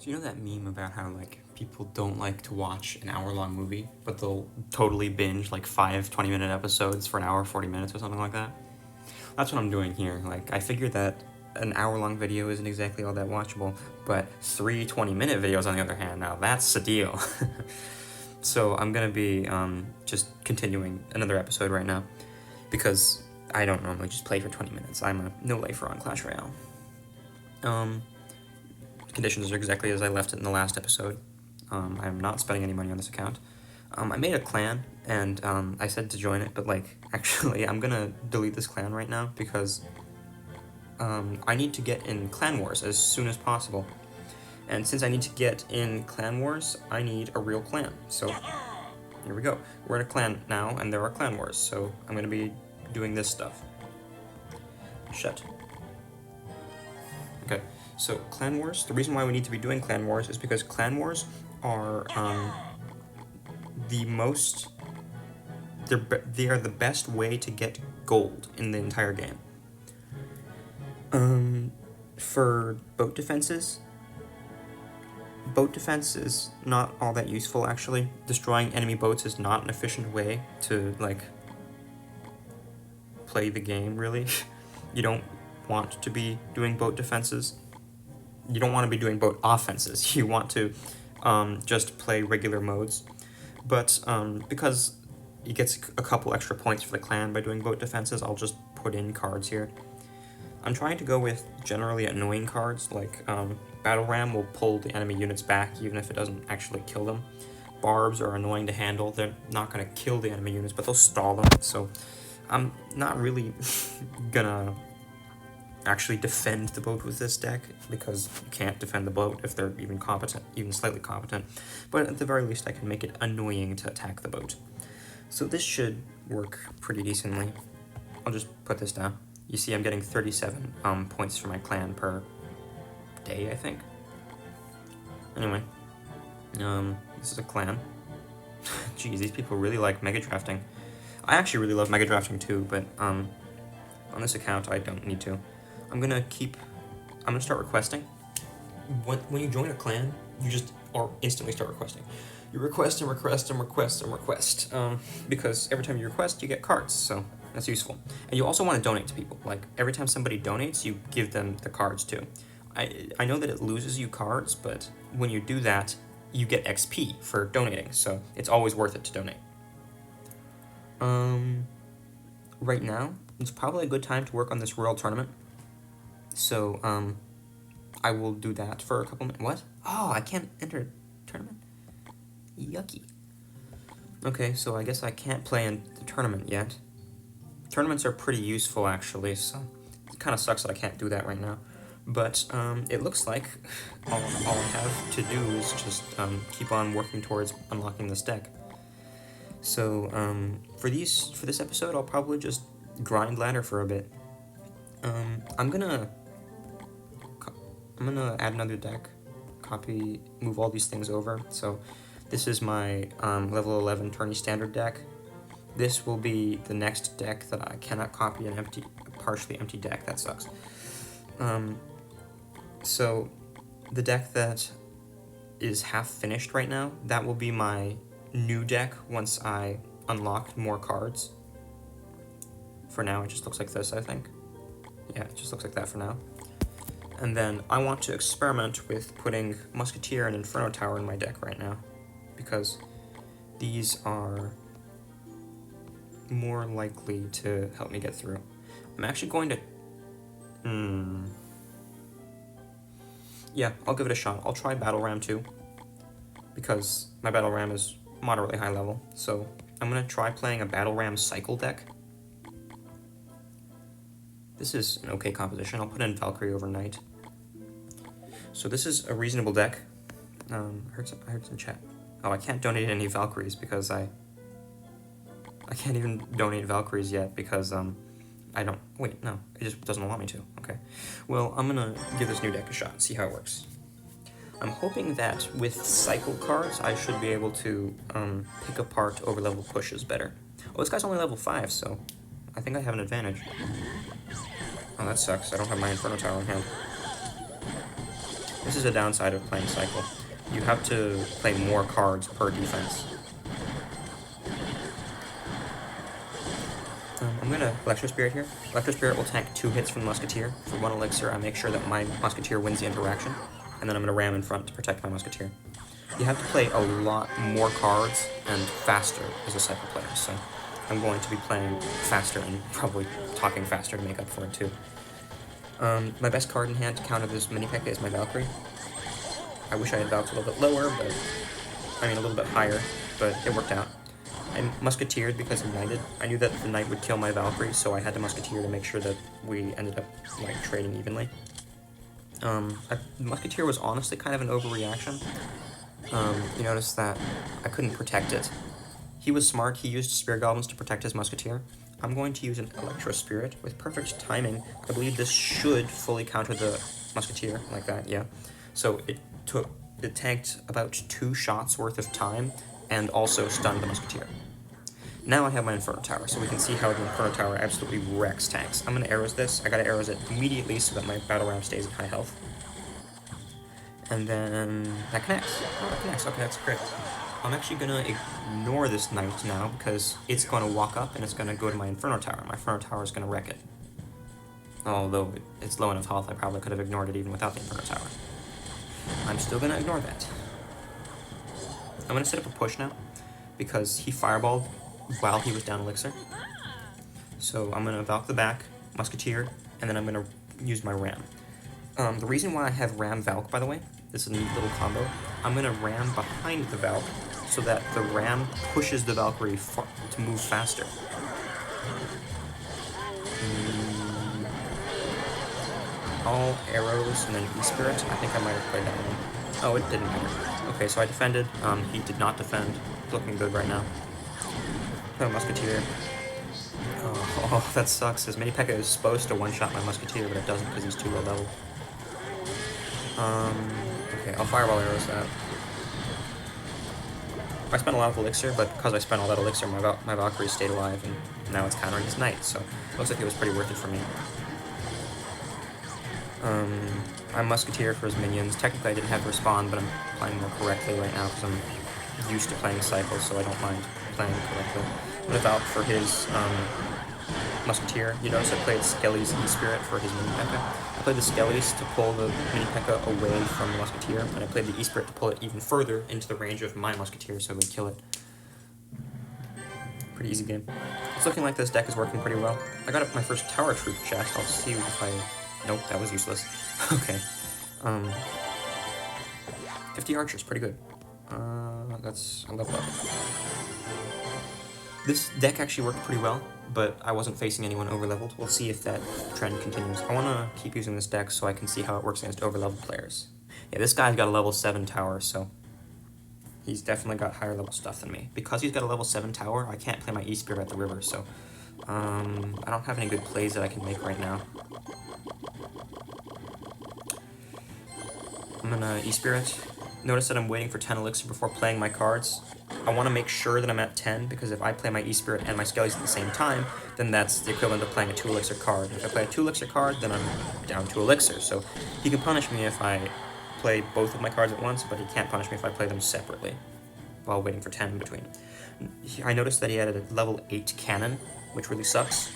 So you know that meme about how, like, people don't like to watch an hour-long movie, but they'll totally binge, like, 5 20-minute episodes for an hour, 40 minutes or something like that? That's what I'm doing here. Like, I figured that an hour-long video isn't exactly all that watchable, but 3 20-minute videos, on the other hand, now that's a deal. So I'm gonna be just continuing another episode right now, because I don't normally just play for 20 minutes. I'm a no-lifer on Clash Royale. Conditions are exactly as I left it in the last episode. I'm not spending any money on this account. I made a clan, and I said to join it, but, like, actually, I'm gonna delete this clan right now, because I need to get in Clan Wars as soon as possible. And since I need to get in Clan Wars, I need a real clan. So, here we go. We're in a clan now, and there are Clan Wars, so I'm gonna be doing this stuff. Shut. Okay. So, Clan Wars, the reason why we need to be doing Clan Wars is because Clan Wars are they are the best way to get gold in the entire game. For boat defense is not all that useful, actually. Destroying enemy boats is not an efficient way to, like, play the game, really. You don't want to be doing boat defenses. You don't want to be doing boat offenses. You want to just play regular modes. But because it gets a couple extra points for the clan by doing boat defenses, I'll just put in cards here. I'm trying to go with generally annoying cards, like Battle Ram will pull the enemy units back even if it doesn't actually kill them. Barbs are annoying to handle. They're not going to kill the enemy units, but they'll stall them. So I'm not really gonna actually defend the boat with this deck, because you can't defend the boat if they're even competent, even slightly competent. But at the very least, I can make it annoying to attack the boat. So this should work pretty decently. I'll just put this down. You see I'm getting 37 points for my clan per day, I think. Anyway, this is a clan. Jeez, these people really like mega drafting. I actually really love mega drafting too, but on this account I don't need to. I'm gonna start requesting. When you join a clan, you just instantly start requesting. You request and request and request and request, because every time you request, you get cards, so that's useful. And you also want to donate to people. Like, every time somebody donates, you give them the cards too. I know that it loses you cards, but when you do that, you get XP for donating, so it's always worth it to donate. Right now, it's probably a good time to work on this Royale tournament. So, I will do that for a couple minutes. What? Oh, I can't enter a tournament? Yucky. Okay, so I guess I can't play in the tournament yet. Tournaments are pretty useful, actually, so it kind of sucks that I can't do that right now. But it looks like all I have to do is just keep on working towards unlocking this deck. So for this episode, I'll probably just grind ladder for a bit. I'm gonna add another deck, move all these things over. So this is my level 11 tourney standard deck. This will be the next deck that I cannot copy, a partially empty deck. That sucks. So the deck that is half finished right now, that will be my new deck once I unlock more cards. For now, it just looks like this, I think. Yeah, it just looks like that for now. And then I want to experiment with putting Musketeer and Inferno Tower in my deck right now, because these are more likely to help me get through. I'm actually going to... Yeah, I'll give it a shot. I'll try Battle Ram too, because my Battle Ram is moderately high level. So I'm going to try playing a Battle Ram cycle deck. This is an okay composition. I'll put in Valkyrie overnight. So this is a reasonable deck. I heard some chat. Oh, I can't donate any Valkyries because I can't even donate Valkyries yet because I don't... Wait, no. It just doesn't allow me to. Okay. Well, I'm gonna give this new deck a shot and see how it works. I'm hoping that with cycle cards, I should be able to pick apart over-level pushes better. Oh, this guy's only level 5, so I think I have an advantage. Oh, that sucks. I don't have my Inferno Tower in hand. This is a downside of playing Cycle. You have to play more cards per defense. I'm gonna Electro Spirit here. Electro Spirit will tank 2 hits from the Musketeer. For 1 elixir, I make sure that my Musketeer wins the interaction, and then I'm gonna ram in front to protect my Musketeer. You have to play a lot more cards and faster as a Cycle player, so I'm going to be playing faster and probably talking faster to make up for it too. My best card in hand to counter this mini P.E.K.K.A is my Valkyrie. I wish I had Valks a little bit lower, but I mean a little bit higher, but it worked out. I Musketeered because of Knighted. I knew that the Knight would kill my Valkyrie, so I had to Musketeer to make sure that we ended up like trading evenly. Musketeer was honestly kind of an overreaction. You notice that I couldn't protect it. He was smart, he used Spear Goblins to protect his Musketeer. I'm going to use an Electro Spirit with perfect timing. I believe this should fully counter the Musketeer, like that, yeah. So it tanked about 2 shots worth of time, and also stunned the Musketeer. Now I have my Inferno Tower, so we can see how the Inferno Tower absolutely wrecks tanks. I'm going to arrows this. I got to arrows it immediately so that my battle ram stays at high health. And then that connects. Oh, that connects. Okay, that's great. I'm actually going to ignore this Knight now because it's going to walk up and it's going to go to my Inferno Tower. My Inferno Tower is going to wreck it. Although it's low enough health, I probably could have ignored it even without the Inferno Tower. I'm still going to ignore that. I'm going to set up a push now because he fireballed while he was down elixir. So I'm going to Valk the back, Musketeer, and then I'm going to use my Ram. The reason why I have Ram Valk, by the way, this is a neat little combo. I'm going to Ram behind the Valk so that the Ram pushes the Valkyrie to move faster. All arrows and then E-Spirit. I think I might have played that one. Oh, it didn't matter. Okay, so I defended. He did not defend. Looking good right now. Oh, Musketeer. Oh, that sucks. His mini P.E.K.K.A is supposed to one-shot my Musketeer, but it doesn't because he's too low level. Okay, I'll Fireball arrows that. I spent a lot of elixir, but because I spent all that elixir, my Valkyrie stayed alive, and now it's countering his Knight, so it looks like it was pretty worth it for me. I'm Musketeer for his minions. Technically I didn't have to respond, but I'm playing more correctly right now because I'm used to playing cycles, so I don't mind playing correctly. I'm going to Valk for his Musketeer. You notice I played Skelly's E-Spirit for his mini P.E.K.K.A. I played the Skelly's to pull the mini P.E.K.K.A away from the Musketeer, and I played the E-Spirit to pull it even further into the range of my Musketeer so it would kill it. Pretty easy game. It's looking like this deck is working pretty well. I got up my first Tower Troop chest. I'll see if I... Nope, that was useless. Okay. 50 archers, pretty good. That's a level up. This deck actually worked pretty well, but I wasn't facing anyone over-leveled. We'll see if that trend continues. I want to keep using this deck so I can see how it works against over-leveled players. Yeah, this guy's got a level 7 tower, so he's definitely got higher level stuff than me. Because he's got a level 7 tower, I can't play my E-Spirit at the river, so I don't have any good plays that I can make right now. I'm gonna E-Spirit. Notice that I'm waiting for 10 elixir before playing my cards. I want to make sure that I'm at 10, because if I play my E-Spirit and my Skellies at the same time, then that's the equivalent of playing a 2 elixir card. If I play a 2 elixir card, then I'm down 2 elixir, so he can punish me if I play both of my cards at once, but he can't punish me if I play them separately, while waiting for 10 in between. I noticed that he had a level 8 cannon, which really sucks.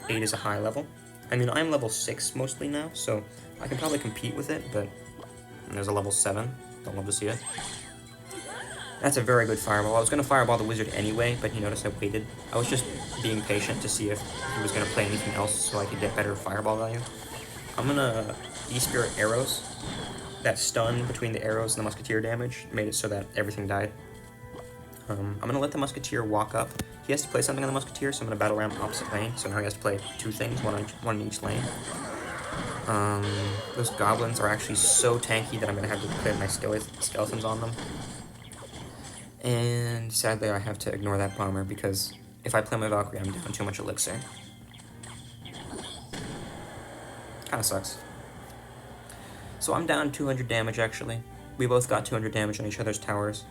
8 is a high level. I mean, I'm level 6 mostly now, so I can probably compete with it, but there's a level 7. Don't love to see it. That's a very good fireball. I was going to fireball the wizard anyway, but you notice I waited. I was just being patient to see if he was going to play anything else so I could get better fireball value. I'm going to E-Spirit arrows. That stun between the arrows and the Musketeer damage made it so that everything died. I'm going to let the Musketeer walk up. He has to play something on the Musketeer, so I'm going to battle ram opposite lane. So now he has to play 2 things, one in each lane. Those goblins are actually so tanky that I'm going to have to play my skeletons on them. And sadly I have to ignore that bomber because if I play my Valkyrie I'm down too much elixir. Kinda sucks. So I'm down 200 damage actually. We both got 200 damage on each other's towers.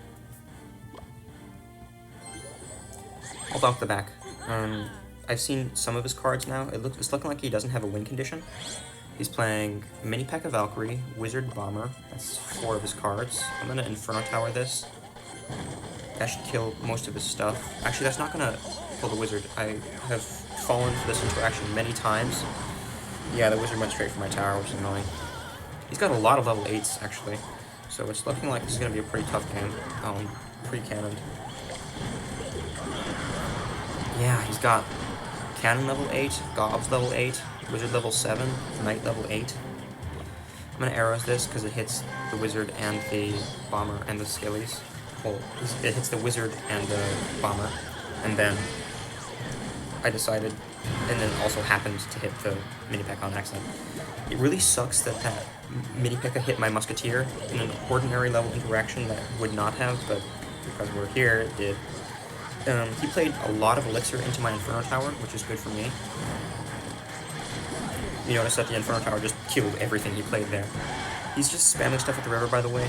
I'll Valk the back. I've seen some of his cards now. It's looking like he doesn't have a win condition. He's playing Mini P.E.K.K.A. Valkyrie, Wizard Bomber. That's 4 of his cards. I'm gonna Inferno Tower this. That should kill most of his stuff. Actually, that's not gonna kill the Wizard. I have fallen for this interaction many times. Yeah, the Wizard went straight for my tower, which is annoying. He's got a lot of level 8s, actually. So it's looking like this is gonna be a pretty tough game. Pre-cannoned. Yeah, he's got Cannon level 8, Gobs level 8, Wizard level 7, Knight level 8. I'm gonna arrows this because it hits the Wizard and the Bomber and the Skillies. Well, it hits the Wizard and the Bomber, and then I decided, and then also happened to hit the Mini P.E.K.K.A. on accident. It really sucks that that Mini P.E.K.K.A. hit my Musketeer in an ordinary level interaction that would not have, but because we're here, it did. He played a lot of Elixir into my Inferno Tower, which is good for me. You notice that the Inferno Tower just killed everything he played there. He's just spamming stuff at the river, by the way.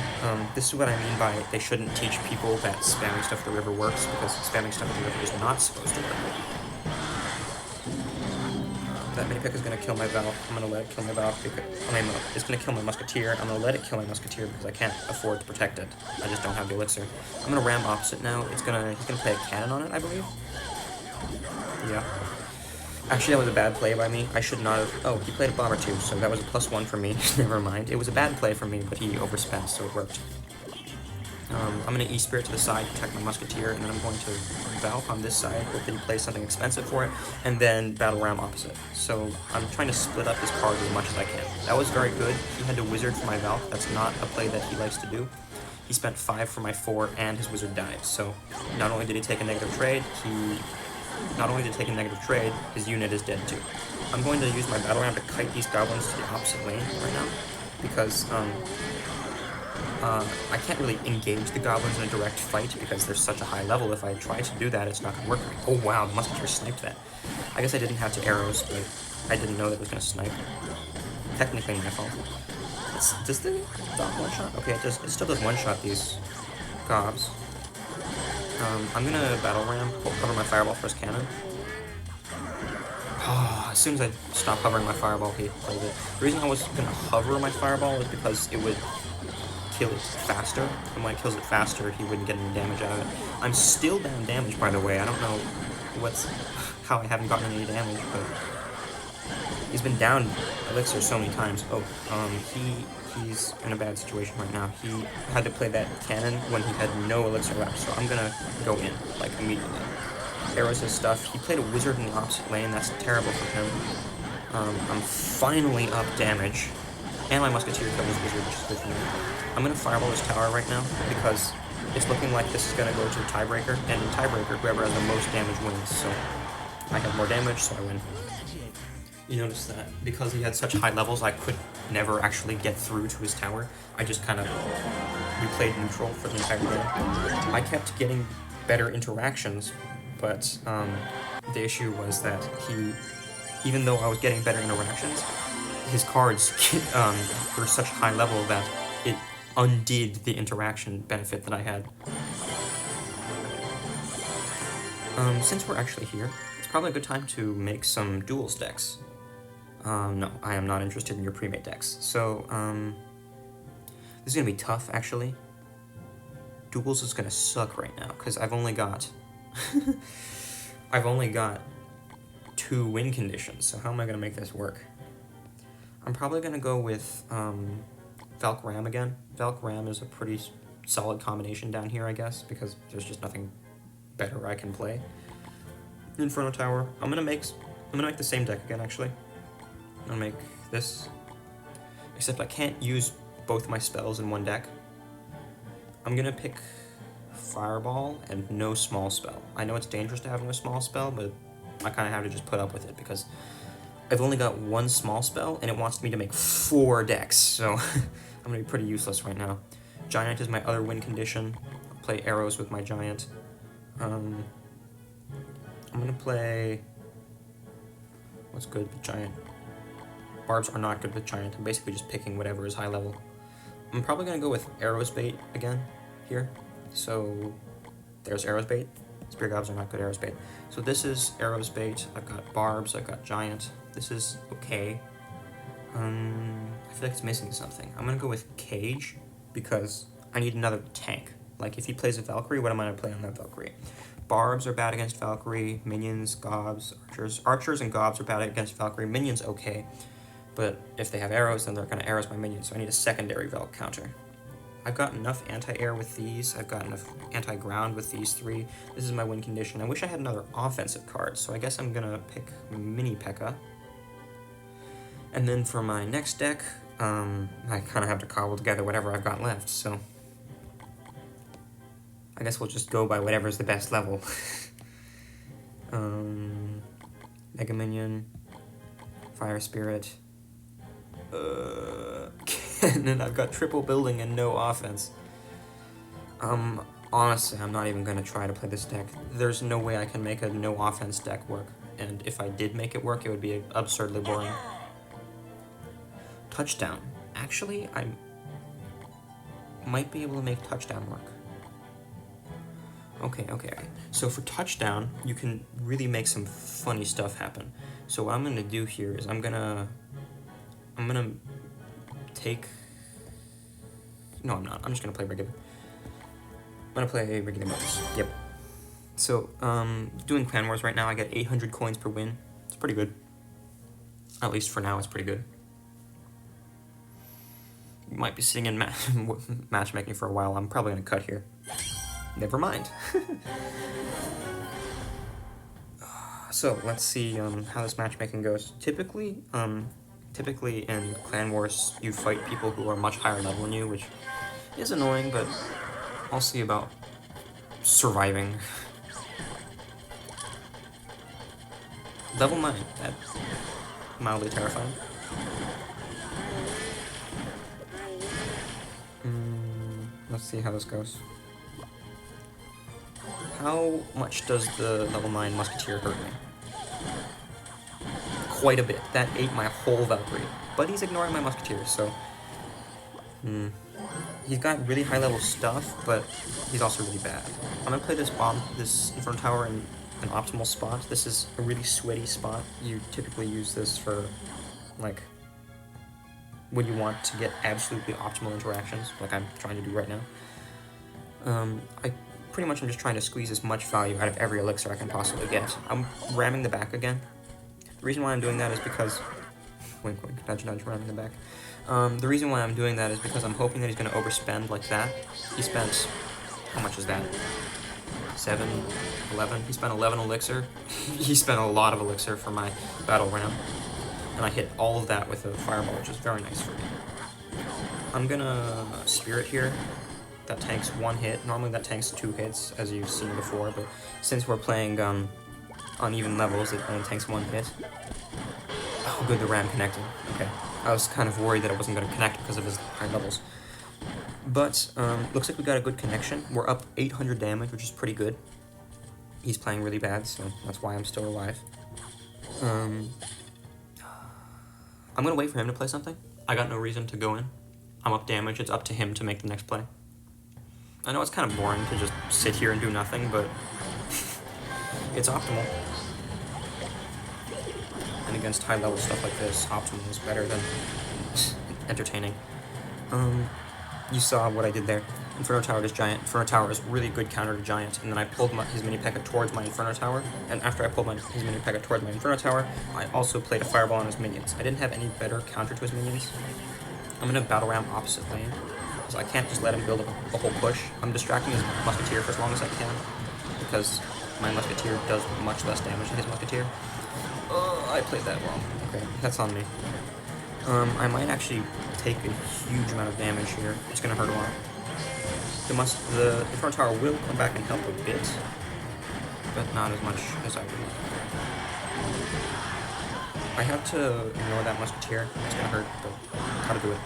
This is what I mean by they shouldn't teach people that spamming stuff at the river works, because spamming stuff at the river is not supposed to work. That Mini P.E.K.K.A. is going to kill my Valk. I'm going to let it kill my Valk. It's going to kill my Musketeer. I'm going to let it kill my Musketeer because I can't afford to protect it. I just don't have the Elixir. I'm going to ram opposite now. He's going to play a cannon on it, I believe. Yeah. Actually, that was a bad play by me. I should not have... Oh, he played a Bomber too, so that was a +1 for me. Never mind. It was a bad play for me, but he overspent, so it worked. I'm going to E-Spirit to the side, protect my Musketeer, and then I'm going to Valk on this side, hope that he plays something expensive for it, and then Battle Ram opposite. So I'm trying to split up his cards as much as I can. That was very good. He had to Wizard for my Valk. That's not a play that he likes to do. He spent 5 for my 4, and his Wizard died. So not only did he take a negative trade, his unit is dead too. I'm going to use my Battle Ram to kite these Goblins to the opposite lane right now, because I can't really engage the Goblins in a direct fight because they're such a high level. If I try to do that, it's not going to work for me. Oh wow, the Musketeer sniped that. I guess I didn't have to arrows, but I didn't know that it was going to snipe. Technically my fault. Does the dog one-shot? Okay, it does. It still does one-shot these Gobs. I'm going to Battle Ram, cover my Fireball for his cannon. As soon as I stopped hovering my Fireball, he played it. The reason I was going to hover my Fireball is because it would kill it faster, and when it kills it faster, he wouldn't get any damage out of it. I'm still down damage, by the way. I don't know how I haven't gotten any damage, but he's been down Elixir so many times. He's in a bad situation right now. He had to play that cannon when he had no Elixir left, so I'm gonna go in, like, immediately. Arrows his stuff. He played a Wizard in the opposite lane. That's terrible for him. I'm finally up damage, and my Musketeer killed his Wizard, which is good for me. I'm going to Fireball this tower right now, because it's looking like this is going to go to a tiebreaker, and in tiebreaker, whoever has the most damage wins, so I have more damage, so I win. You notice that because he had such high levels, I could never actually get through to his tower. I just kind of replayed neutral for the entire game. I kept getting better interactions, but the issue was that even though I was getting better interactions, his cards were such high level that it undid the interaction benefit that I had. Since we're actually here, it's probably a good time to make some duels decks. No, I am not interested in your pre-made decks. So, this is gonna be tough, actually. Duels is gonna suck right now, because I've only got... I've only got 2 win conditions, so how am I gonna make this work? I'm probably gonna go with, Valk Ram again. Valk Ram is a pretty solid combination down here, I guess, because there's just nothing better I can play. Inferno Tower. I'm gonna make the same deck again, actually. I'm gonna make this, except I can't use both my spells in one deck. I'm gonna pick Fireball and no small spell. I know it's dangerous to have no small spell, but I kind of have to just put up with it because I've only got 1 small spell and it wants me to make 4 decks, so I'm gonna be pretty useless right now. Giant is my other win condition. I'll play arrows with my Giant. I'm gonna play... What's good with Giant? Barbs are not good with Giant. I'm basically just picking whatever is high level. I'm probably gonna go with Arrows Bait again here. So there's Arrows Bait. Spear Gobs are not good Arrows Bait. So this is Arrows Bait. I've got Barbs. I've got Giant. This is okay. I feel like it's missing something. I'm gonna go with Cage, because I need another tank. Like, if he plays a Valkyrie, what am I gonna play on that Valkyrie? Barbs are bad against Valkyrie, minions, gobs, archers. Archers and gobs are bad against Valkyrie, minions okay. But if they have arrows, then they're gonna arrows my minions, so I need a secondary Valk counter. I've got enough anti-air with these, I've got enough anti-ground with these 3. This is my win condition. I wish I had another offensive card, so I guess I'm gonna pick Mini P.E.K.K.A. And then for my next deck, I kind of have to cobble together whatever I've got left, so I guess we'll just go by whatever's the best level. Mega Minion, Fire Spirit, and then I've got triple building and no offense. Honestly, I'm not even going to try to play this deck. There's no way I can make a no offense deck work, and if I did make it work, it would be absurdly boring. Touchdown. Actually, I might be able to make touchdown work. Okay. So for touchdown, you can really make some funny stuff happen. So what I'm gonna do here is I'm gonna take. No, I'm not. I'm just gonna play regular. I'm gonna play regular modes. Yep. So doing Clan Wars right now, I get 800 coins per win. It's pretty good. At least for now, it's pretty good. You might be sitting in matchmaking for a while. I'm probably gonna cut here. Never mind. So let's see how this matchmaking goes. Typically in Clan Wars, you fight people who are much higher level than you, which is annoying, but I'll see about surviving. Level 9. That's mildly terrifying. Let's see how this goes. How much does the level 9 Musketeer hurt me? Quite a bit. That ate my whole Valkyrie. But he's ignoring my Musketeer, so... He's got really high level stuff, but he's also really bad. I'm gonna play this Inferno Tower in an optimal spot. This is a really sweaty spot. You typically use this for, like, when you want to get absolutely optimal interactions, like I'm trying to do right now. I pretty much am just trying to squeeze as much value out of every elixir I can possibly get. I'm ramming the back again. The reason why I'm doing that is because... Wink, wink, nudge, nudge, ramming the back. The reason why I'm doing that is because I'm hoping that he's going to overspend like that. He spent... How much is that? 7, 11? He spent 11 elixir. He spent a lot of elixir for my battle round. And I hit all of that with a fireball, which is very nice for me. I'm gonna Spirit here. That tanks 1 hit. Normally that tanks 2 hits, as you've seen before, but since we're playing uneven levels, it only tanks 1 hit. Oh, good, the ram connected. Okay. I was kind of worried that it wasn't going to connect because of his high levels. But, looks like we got a good connection. We're up 800 damage, which is pretty good. He's playing really bad, so that's why I'm still alive. I'm gonna wait for him to play something. I got no reason to go in. I'm up damage, it's up to him to make the next play. I know it's kind of boring to just sit here and do nothing, but it's optimal. And against high level stuff like this, optimal is better than entertaining. You saw what I did there. Inferno Tower is giant. Inferno Tower is really good counter to giant, and then I pulled his mini P.E.K.K.A. towards my Inferno Tower, and after I pulled his mini P.E.K.K.A. towards my Inferno Tower, I also played a fireball on his minions. I didn't have any better counter to his minions. I'm gonna battle ram opposite lane, because I can't just let him build a whole push. I'm distracting his Musketeer for as long as I can, because my Musketeer does much less damage than his Musketeer. I played that wrong. Okay, that's on me. I might actually take a huge amount of damage here. It's gonna hurt a lot. The Inferno Tower will come back and help a bit, but not as much as I would like. I have to ignore that Musketeer. It's gonna hurt, but how to do it.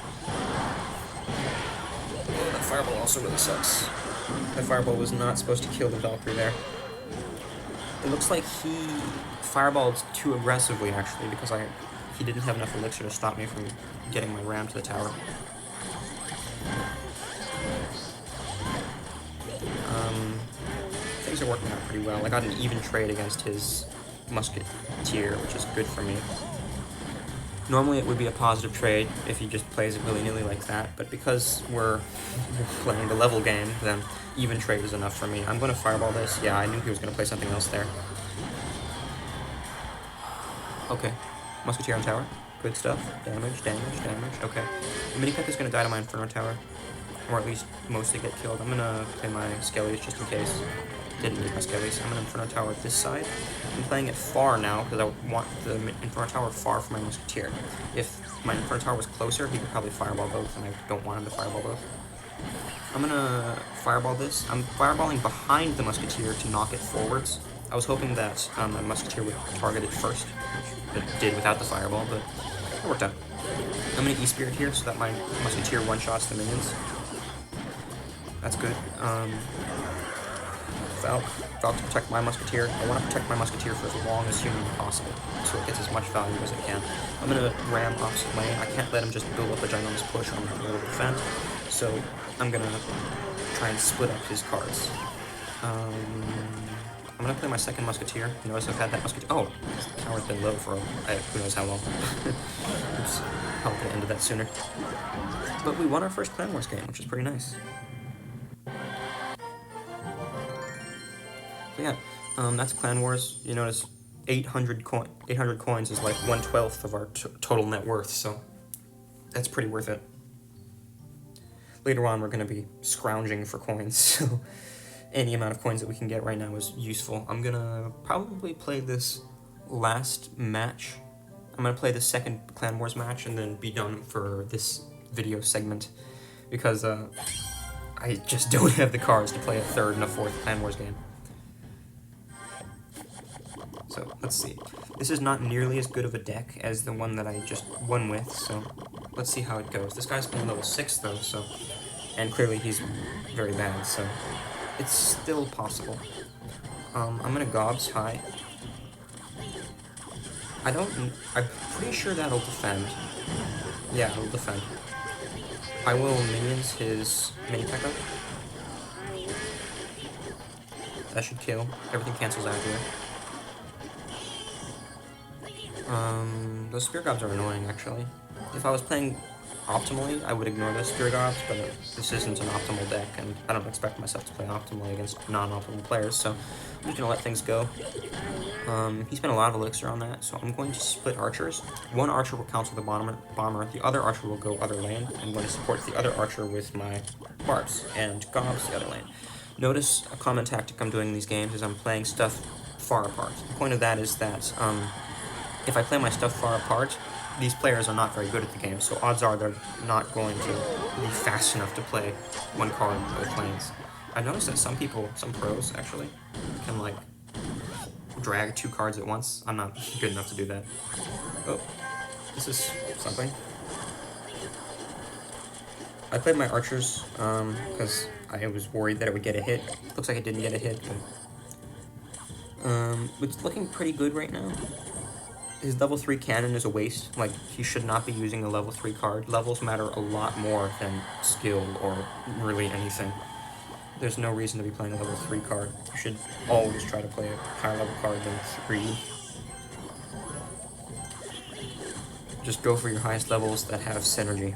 Oh, that Fireball also really sucks. That Fireball was not supposed to kill the Valkyrie there. It looks like he fireballed too aggressively, actually, because he didn't have enough elixir to stop me from getting my ram to the tower. Things are working out pretty well. I got an even trade against his Musketeer, which is good for me. Normally it would be a positive trade if he just plays it willy-nilly like that, but because we're playing the level game, then even trade is enough for me. I'm going to fireball this. Yeah, I knew he was going to play something else there. Okay. Musketeer on tower. Good stuff. Damage, damage, damage. Okay. The mini-peck is going to die to my Inferno tower, or at least mostly get killed. I'm going to play my Skellies just in case. Didn't need my Skellies. I'm going to Inferno tower this side. I'm playing it far now because I want the Inferno tower far from my Musketeer. If my Inferno tower was closer, he could probably fireball both, and I don't want him to fireball both. I'm going to fireball this. I'm fireballing behind the Musketeer to knock it forwards. I was hoping that my Musketeer would target it first, which it did without the fireball, but it worked out. I'm going to E-Spirit here so that my Musketeer one-shots the minions. That's good. Valve to protect my Musketeer. I want to protect my Musketeer for as long as humanly possible, so it gets as much value as it can. I'm going to ram opposite lane. I can't let him just build up a ginormous push on the little defend, so I'm going to try and split up his cards. I'm going to play my second Musketeer. Notice I've had that Musketeer. Oh, this tower's been low for who knows how long. Oops, probably could have ended that sooner. But we won our first Clan Wars game, which is pretty nice. So yeah, that's Clan Wars. You notice 800 coins is like 1/12 of our total net worth, so that's pretty worth it. Later on, we're going to be scrounging for coins, so any amount of coins that we can get right now is useful. I'm going to probably play this last match. I'm going to play the second Clan Wars match and then be done for this video segment, because I just don't have the cards to play a third and a fourth Clan Wars game. So, let's see. This is not nearly as good of a deck as the one that I just won with, so let's see how it goes. This guy's only level 6, though, so... And clearly he's very bad, so... It's still possible. I'm gonna Gobs high. I'm pretty sure that'll defend. Yeah, it'll defend. I will minions his mini-P.E.K.K.A. That should kill. Everything cancels out here. Those Spear Gobs are annoying, actually. If I was playing optimally, I would ignore those Spear Gobs, but this isn't an optimal deck, and I don't expect myself to play optimally against non-optimal players, so I'm just gonna let things go. He spent a lot of elixir on that, so I'm going to split archers. One archer will counter the bomber, the other archer will go other lane. I'm going to support the other archer with my barbs, and Gobs the other lane. Notice a common tactic I'm doing in these games is I'm playing stuff far apart. The point of that is that if I play my stuff far apart, these players are not very good at the game, so odds are they're not going to be fast enough to play one card both lanes. I've noticed that some pros actually, can like drag 2 cards at once. I'm not good enough to do that. Oh, this is something. I played my archers because I was worried that it would get a hit. Looks like it didn't get a hit, but it's looking pretty good right now. His level 3 cannon is a waste. Like, he should not be using a level 3 card. Levels matter a lot more than skill or really anything. There's no reason to be playing a level 3 card. You should always try to play a higher level card than 3. Just go for your highest levels that have synergy.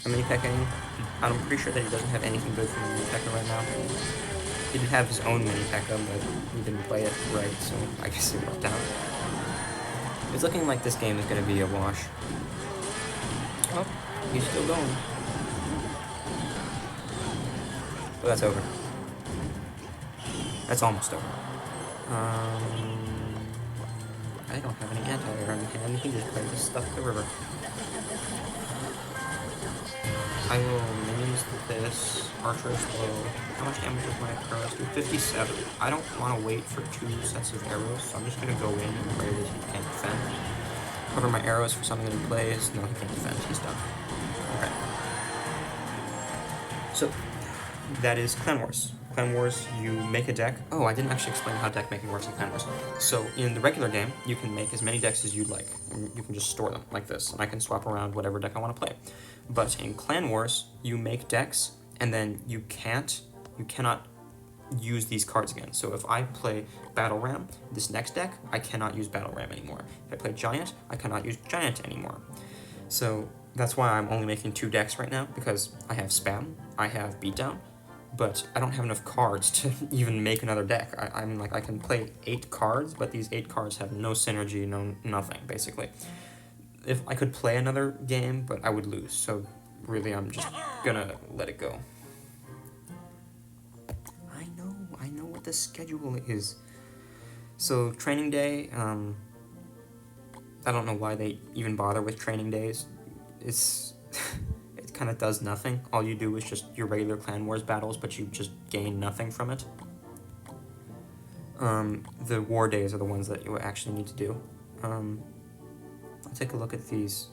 I'm mini-P.E.K.K.A.ing. I'm pretty sure that he doesn't have anything good from the mini-P.E.K.K.A. right now. He did have his own mini-P.E.K.K.A, but he didn't play it right, so I guess it worked out. It's looking like this game is going to be a wash. Oh, he's still going. But that's over. That's almost over. I don't have any anti-air in hand. You can just play this stuff to the river. I will minions this. Archers low. How much damage does my arrows do? 57. I don't want to wait for 2 sets of arrows, so I'm just going to go in and pray that he can't defend. Cover my arrows for something that he plays. No, he can't defend. He's done. Okay. So, that is Clan Wars. Clan Wars, you make a deck. Oh, I didn't actually explain how deck making works in Clan Wars. So, in the regular game, you can make as many decks as you'd like. You can just store them like this, and I can swap around whatever deck I want to play. But in Clan Wars, you make decks, and then you cannot use these cards again. So if I play Battle Ram, this next deck, I cannot use Battle Ram anymore. If I play Giant, I cannot use Giant anymore. So that's why I'm only making 2 decks right now, because I have Spam, I have Beatdown, but I don't have enough cards to even make another deck. I mean, like, I can play 8 cards, but these 8 cards have no synergy, no nothing, basically. If I could play another game, but I would lose, so really I'm just gonna let it go. I know what the schedule is. So training day, I don't know why they even bother with training days. It's it kind of does nothing. All you do is just your regular Clan Wars battles, but you just gain nothing from it. The war days are the ones that you actually need to do. I'll take a look at these.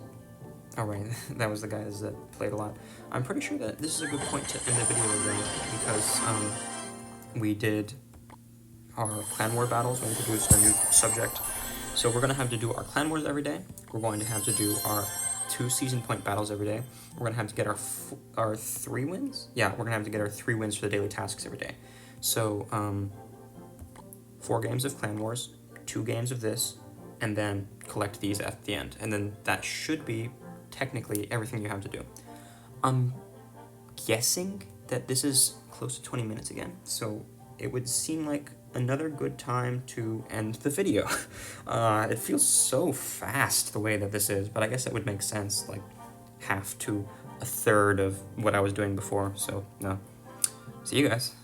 Oh right, that was the guys that played a lot. I'm pretty sure that this is a good point to end the video again, because we did our Clan War battles. We introduced a new subject. So we're going to have to do our Clan Wars every day. We're going to have to do our 2 season point battles every day. We're going to have to get our 3 wins. Yeah, we're going to have to get our 3 wins for the daily tasks every day. So 4 games of Clan Wars, 2 games of this, and then collect these at the end. And then that should be technically everything you have to do. I'm guessing that this is close to 20 minutes again, so it would seem like another good time to end the video. It feels so fast the way that this is, but I guess it would make sense, like half to a third of what I was doing before, so no. See you guys.